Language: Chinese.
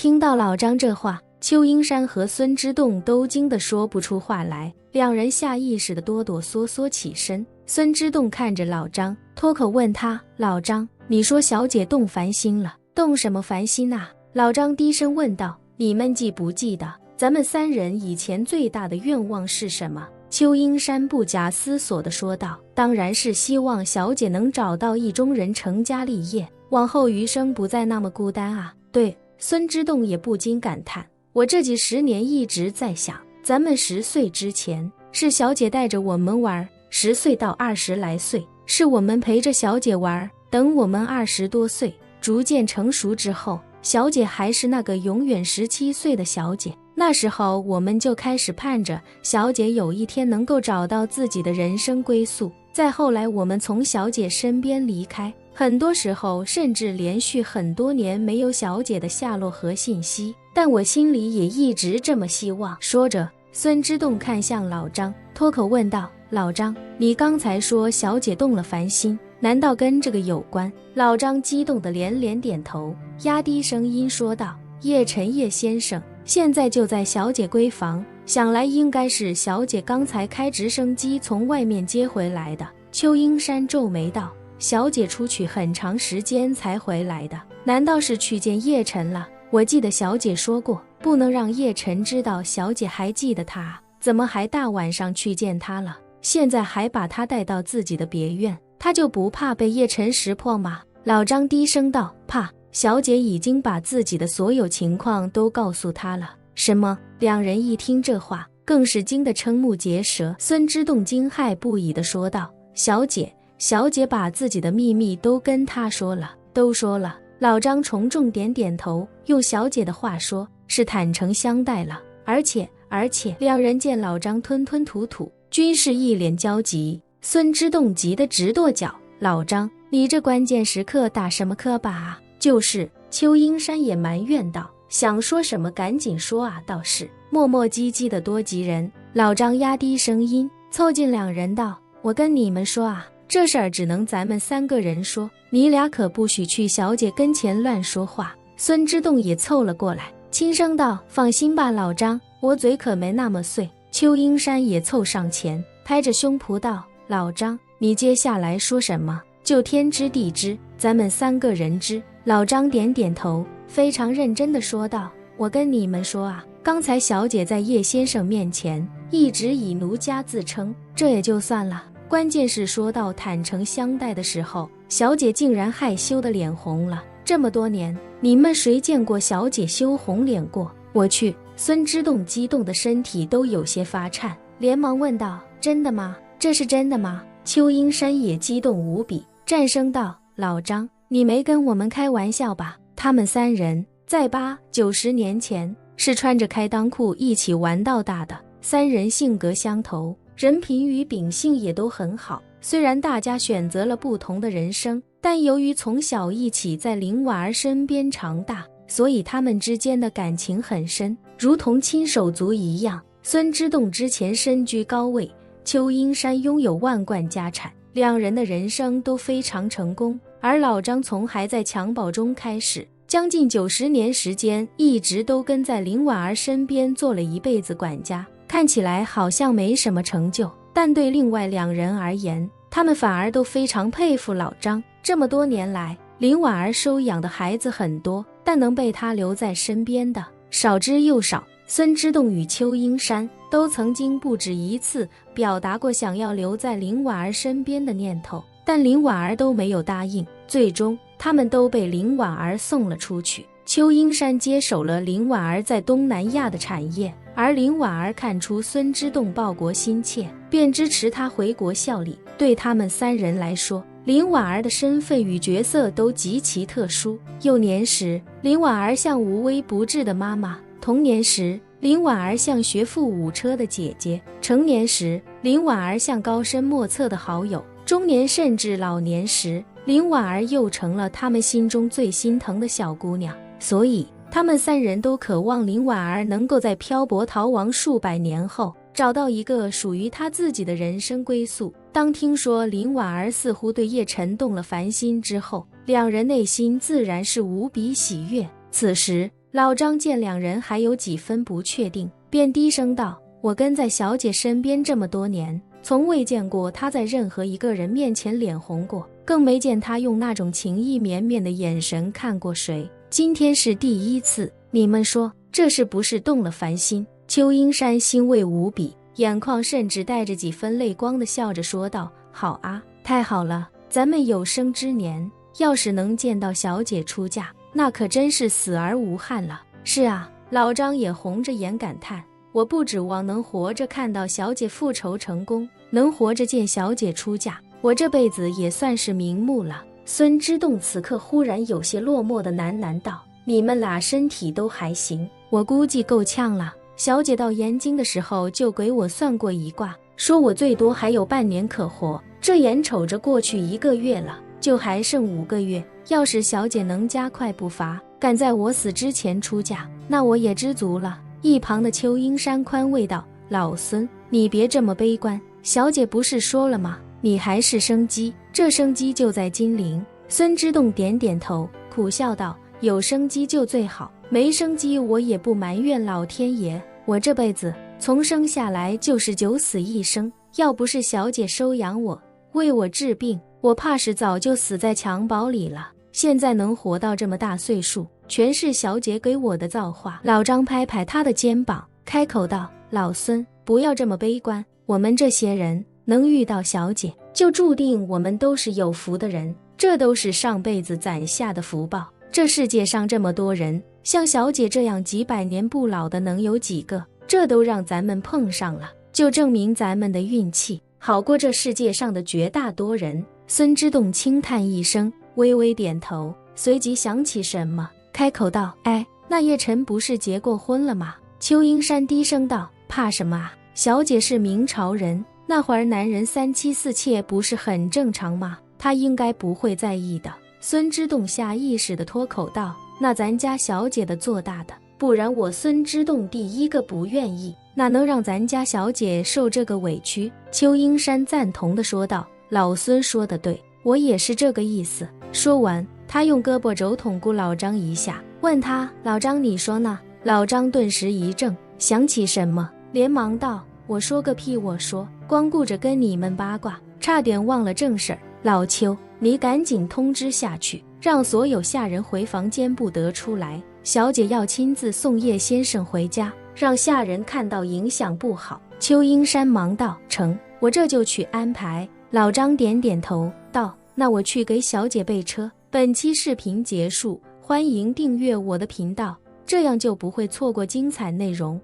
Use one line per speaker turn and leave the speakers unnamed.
听到老张这话，邱英山和孙之栋都惊得说不出话来，两人下意识地哆哆嗦嗦起身。孙之栋看着老张，脱口问他：老张，你说小姐动凡心了，动什么凡心啊？老张低声问道：你们记不记得咱们三人以前最大的愿望是什么？邱英山不假思索地说道：当然是希望小姐能找到意中人，成家立业，往后余生不再那么孤单啊。对，孙之栋也不禁感叹，我这几十年一直在想，咱们10岁之前是小姐带着我们玩，10岁到20来岁是我们陪着小姐玩，等我们20多岁逐渐成熟之后，小姐还是那个永远17岁的小姐，那时候我们就开始盼着小姐有一天能够找到自己的人生归宿。再后来我们从小姐身边离开，很多时候甚至连续很多年没有小姐的下落和信息，但我心里也一直这么希望。说着，孙之栋看向老张，脱口问道：老张，你刚才说小姐动了凡心，难道跟这个有关？老张激动地连连点头，压低声音说道：叶晨叶先生现在就在小姐闺房，想来应该是小姐刚才开直升机从外面接回来的。邱英山皱眉道：小姐出去很长时间才回来的，难道是去见叶晨了？我记得小姐说过，不能让叶晨知道小姐还记得他，怎么还大晚上去见他了？现在还把他带到自己的别院，他就不怕被叶晨识破吗？老张低声道：怕，小姐已经把自己的所有情况都告诉他了。什么？两人一听这话，更是惊得瞠目结舌。孙之栋惊骇不已地说道：小姐把自己的秘密都跟他说了，都说了。老张重重点点头，用小姐的话说，是坦诚相待了。而且，两人见老张吞吞吐吐，均是一脸焦急。孙之栋急得直跺脚：老张，你这关键时刻打什么磕巴啊？就是。邱英山也埋怨道：想说什么赶紧说啊！倒是磨磨唧唧的多急人。老张压低声音凑近两人道：我跟你们说啊，这事儿只能咱们3个人说，你俩可不许去小姐跟前乱说话。孙之栋也凑了过来，轻声道：放心吧老张，我嘴可没那么碎。邱英山也凑上前，拍着胸脯道：老张，你接下来说什么就天知地知，咱们3个人知。老张点点头，非常认真地说道：我跟你们说啊，刚才小姐在叶先生面前一直以奴家自称，这也就算了，关键是说到坦诚相待的时候，小姐竟然害羞的脸红了。这么多年，你们谁见过小姐羞红脸过？我去！孙之栋激动的身体都有些发颤，连忙问道：真的吗？这是真的吗？邱英山也激动无比，战声道：老张，你没跟我们开玩笑吧？他们3人在8、90年前是穿着开裆裤一起玩到大的，3人性格相投，人品与秉性也都很好。虽然大家选择了不同的人生，但由于从小一起在林婉儿身边长大，所以他们之间的感情很深，如同亲手足一样。孙之栋之前身居高位，邱英山拥有万贯家产，两人的人生都非常成功。而老张从还在襁褓中开始，将近90年时间一直都跟在林婉儿身边做了一辈子管家，看起来好像没什么成就，但对另外2人而言，他们反而都非常佩服老张。这么多年来，林婉儿收养的孩子很多，但能被他留在身边的少之又少。孙之栋与邱英山都曾经不止一次表达过想要留在林婉儿身边的念头，但林婉儿都没有答应，最终他们都被林婉儿送了出去。邱英山接手了林婉儿在东南亚的产业，而林婉儿看出孙之栋报国心切，便支持他回国效力。对他们3人来说，林婉儿的身份与角色都极其特殊。幼年时，林婉儿像无微不至的妈妈；童年时，林婉儿像学富五车的姐姐；成年时，林婉儿像高深莫测的好友；中年甚至老年时，林婉儿又成了他们心中最心疼的小姑娘。所以他们3人都渴望林婉儿能够在漂泊逃亡数百年后，找到一个属于她自己的人生归宿。当听说林婉儿似乎对叶晨动了凡心之后，两人内心自然是无比喜悦。此时老张见两人还有几分不确定，便低声道：我跟在小姐身边这么多年，从未见过她在任何一个人面前脸红过，更没见她用那种情意绵绵的眼神看过谁。今天是第一次，你们说这是不是动了凡心？邱英山欣慰无比，眼眶甚至带着几分泪光的笑着说道：好啊，太好了，咱们有生之年要是能见到小姐出嫁，那可真是死而无憾了。是啊，老张也红着眼感叹，我不指望能活着看到小姐复仇成功，能活着见小姐出嫁，我这辈子也算是瞑目了。孙之栋此刻忽然有些落寞的喃喃道：你们俩身体都还行，我估计够呛了。小姐到延京的时候就给我算过一卦，说我最多还有半年可活，这眼瞅着过去1个月了，就还剩5个月。要是小姐能加快步伐，赶在我死之前出嫁，那我也知足了。一旁的邱英山宽慰道：老孙，你别这么悲观，小姐不是说了吗？你还是生机，这生机就在金陵。孙之栋点点头，苦笑道：有生机就最好，没生机我也不埋怨老天爷。我这辈子从生下来就是九死一生，要不是小姐收养我，为我治病，我怕是早就死在襁褓里了。现在能活到这么大岁数，全是小姐给我的造化。老张拍拍他的肩膀，开口道：老孙，不要这么悲观，我们这些人能遇到小姐，就注定我们都是有福的人，这都是上辈子攒下的福报。这世界上这么多人，像小姐这样几百年不老的能有几个？这都让咱们碰上了，就证明咱们的运气好过这世界上的绝大多人。孙之栋轻叹一声，微微点头，随即想起什么，开口道：哎，那叶晨不是结过婚了吗？邱英山低声道：怕什么啊？小姐是明朝人，那会儿男人3妻4妾不是很正常吗？她应该不会在意的。孙之栋下意识地脱口道：那咱家小姐的做大的，不然我孙之栋第一个不愿意，哪能让咱家小姐受这个委屈？邱英山赞同地说道：老孙说得对，我也是这个意思。说完，他用胳膊肘捅咕老张一下，问他：老张你说呢？老张顿时一怔，想起什么，连忙道：我说个屁，我说光顾着跟你们八卦，差点忘了正事儿。老邱，你赶紧通知下去，让所有下人回房间不得出来，小姐要亲自送叶先生回家，让下人看到影响不好。邱英山忙道：成，我这就去安排。老张点点头道：那我去给小姐备车。本期视频结束，欢迎订阅我的频道，这样就不会错过精彩内容。